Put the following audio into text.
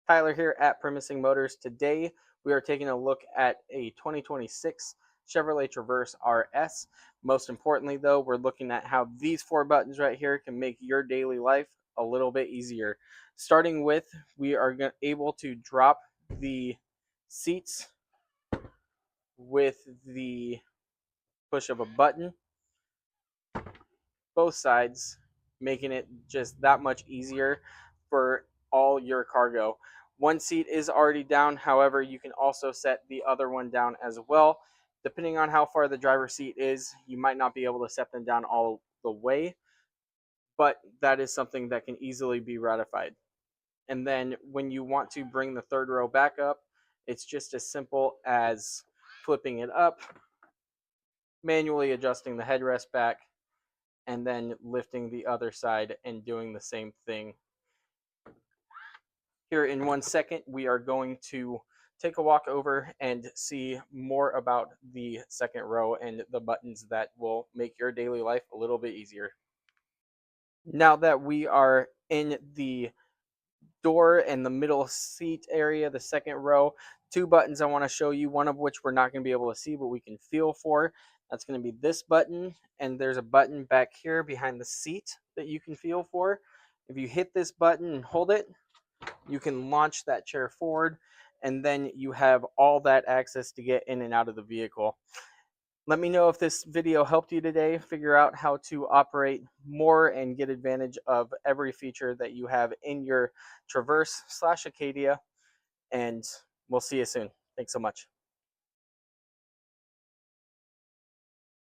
Tyler here at Primasing Motors. Today we are taking a look at a 2026 Chevrolet Traverse RS. Most importantly though, we're looking at how these four buttons right here can make your daily life a little bit easier. Starting with, we are able to drop the seats with the push of a button, both sides, making it just that much easier for all your cargo. One seat is already down, however, you can also set the other one down as well. Depending on how far the driver's seat is, you might not be able to set them down all the way, but that is something that can easily be ratified. And then when you want to bring the third row back up, it's just as simple as flipping it up, manually adjusting the headrest back, and then lifting the other side and doing the same thing. Here in 1 second, we are going to take a walk over and see more about the second row and the buttons that will make your daily life a little bit easier. Now that we are in the door and the middle seat area, the second row, two buttons I want to show you, one of which we're not going to be able to see, but we can feel for. That's going to be this button, and there's a button back here behind the seat that you can feel for. If you hit this button and hold it, you can launch that chair forward, and then you have all that access to get in and out of the vehicle. Let me know if this video helped you today figure out how to operate more and get advantage of every feature that you have in your Traverse / Acadia, and we'll see you soon. Thanks so much.